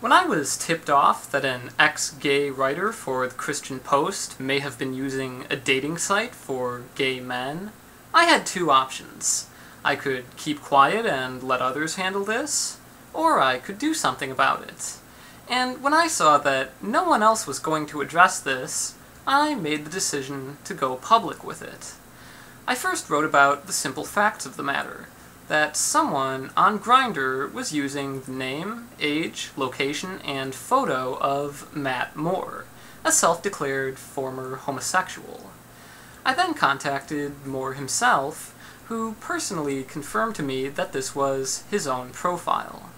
When I was tipped off that an ex-gay writer for the Christian Post may have been using a dating site for gay men, I had two options. I could keep quiet and let others handle this, or I could do something about it. And when I saw that no one else was going to address this, I made the decision to go public with it. I first wrote about the simple facts of the matter, that someone on Grindr was using the name, age, location, and photo of Matt Moore, a self-declared former homosexual. I then contacted Moore himself, who personally confirmed to me that this was his own profile,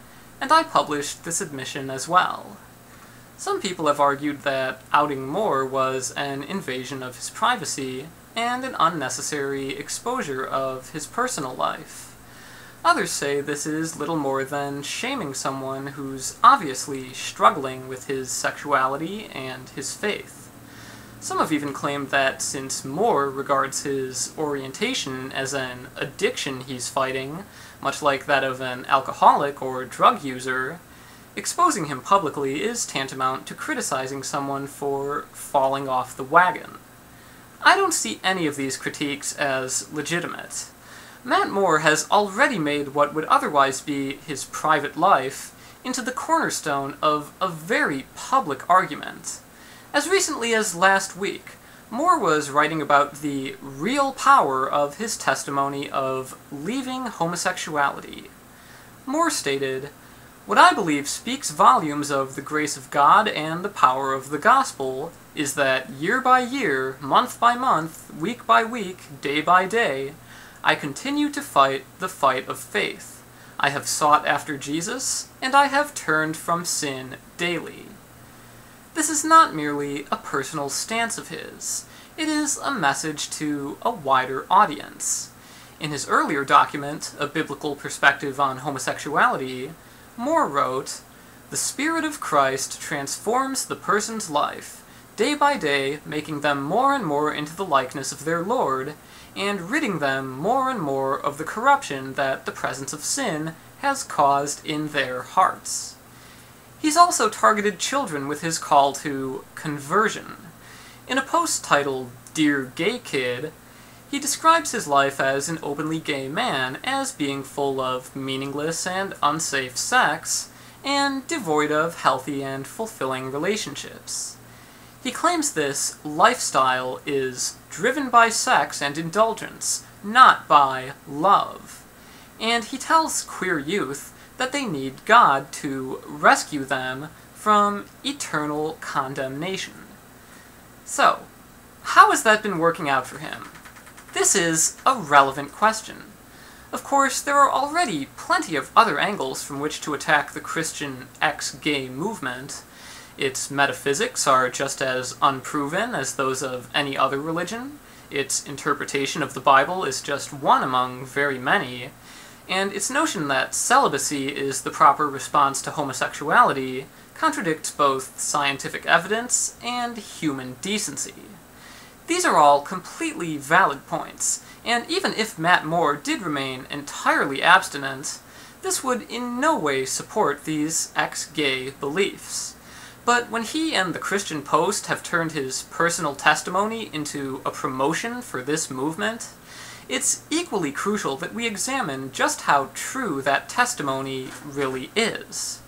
and I published this admission as well. Some people have argued that outing Moore was an invasion of his privacy and an unnecessary exposure of his personal life. Others say this is little more than shaming someone who's obviously struggling with his sexuality and his faith. Some have even claimed that since Moore regards his orientation as an addiction he's fighting, much like that of an alcoholic or drug user, exposing him publicly is tantamount to criticizing someone for falling off the wagon. I don't see any of these critiques as legitimate. Matt Moore has already made what would otherwise be his private life into the cornerstone of a very public argument. As recently as last week, Moore was writing about the real power of his testimony of leaving homosexuality. Moore stated, "What I believe speaks volumes of the grace of God and the power of the gospel is that year by year, month by month, week by week, day by day, I continue to fight the fight of faith. I have sought after Jesus, and I have turned from sin daily." This is not merely a personal stance of his. It is a message to a wider audience. In his earlier document, A Biblical Perspective on Homosexuality, Moore wrote, "The Spirit of Christ transforms the person's life, day by day making them more and more into the likeness of their Lord, and ridding them more and more of the corruption that the presence of sin has caused in their hearts." He's also targeted children with his call to conversion. In a post titled Dear Gay Kid, he describes his life as an openly gay man as being full of meaningless and unsafe sex, and devoid of healthy and fulfilling relationships. He claims this lifestyle is driven by sex and indulgence, not by love. And he tells queer youth that they need God to rescue them from eternal condemnation. So, how has that been working out for him? This is a relevant question. Of course, there are already plenty of other angles from which to attack the Christian ex-gay movement. Its metaphysics are just as unproven as those of any other religion, its interpretation of the Bible is just one among very many, and its notion that celibacy is the proper response to homosexuality contradicts both scientific evidence and human decency. These are all completely valid points, and even if Matt Moore did remain entirely abstinent, this would in no way support these ex-gay beliefs. But when he and the Christian Post have turned his personal testimony into a promotion for this movement, it's equally crucial that we examine just how true that testimony really is.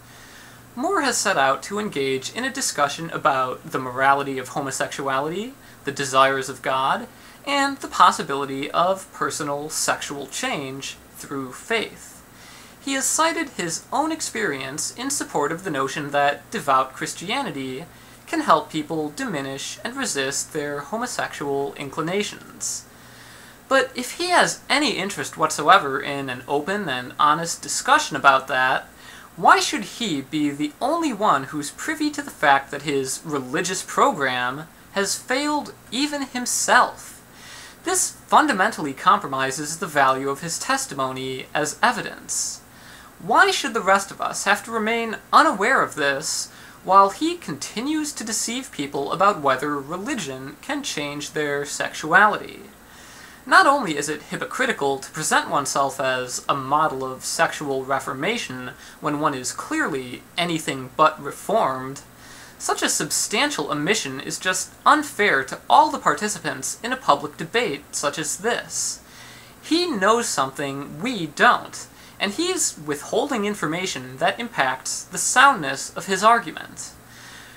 Moore has set out to engage in a discussion about the morality of homosexuality, the desires of God, and the possibility of personal sexual change through faith. He has cited his own experience in support of the notion that devout Christianity can help people diminish and resist their homosexual inclinations. But if he has any interest whatsoever in an open and honest discussion about that, why should he be the only one who's privy to the fact that his religious program has failed even himself? This fundamentally compromises the value of his testimony as evidence. Why should the rest of us have to remain unaware of this while he continues to deceive people about whether religion can change their sexuality? Not only is it hypocritical to present oneself as a model of sexual reformation when one is clearly anything but reformed, such a substantial omission is just unfair to all the participants in a public debate such as this. He knows something we don't, and he's withholding information that impacts the soundness of his argument.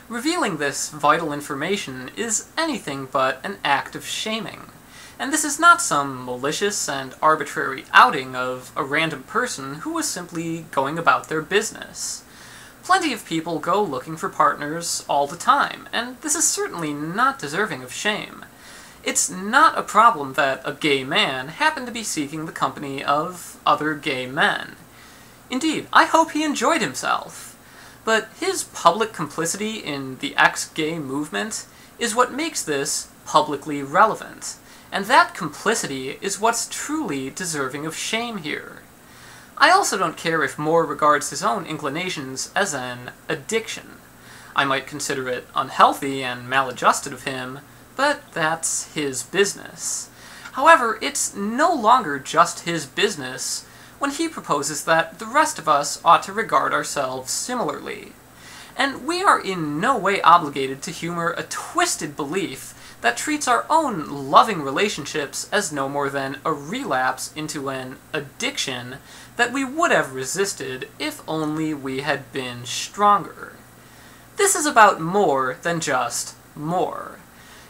Revealing this vital information is anything but an act of shaming, and this is not some malicious and arbitrary outing of a random person who was simply going about their business. Plenty of people go looking for partners all the time, and this is certainly not deserving of shame. It's not a problem that a gay man happened to be seeking the company of other gay men. Indeed, I hope he enjoyed himself. But his public complicity in the ex-gay movement is what makes this publicly relevant, and that complicity is what's truly deserving of shame here. I also don't care if Moore regards his own inclinations as an addiction. I might consider it unhealthy and maladjusted of him, but that's his business. However, it's no longer just his business when he proposes that the rest of us ought to regard ourselves similarly. And we are in no way obligated to humor a twisted belief that treats our own loving relationships as no more than a relapse into an addiction that we would have resisted if only we had been stronger. This is about more than just Moore.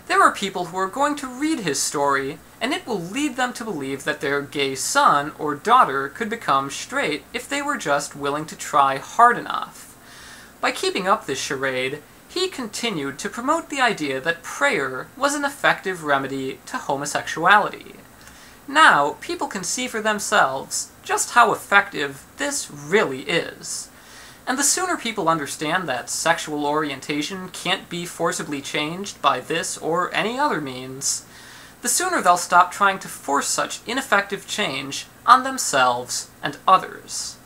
There are people who are going to read his story, and it will lead them to believe that their gay son or daughter could become straight if they were just willing to try hard enough. By keeping up this charade, he continued to promote the idea that prayer was an effective remedy to homosexuality. Now, people can see for themselves just how effective this really is. And the sooner people understand that sexual orientation can't be forcibly changed by this or any other means, the sooner they'll stop trying to force such ineffective change on themselves and others.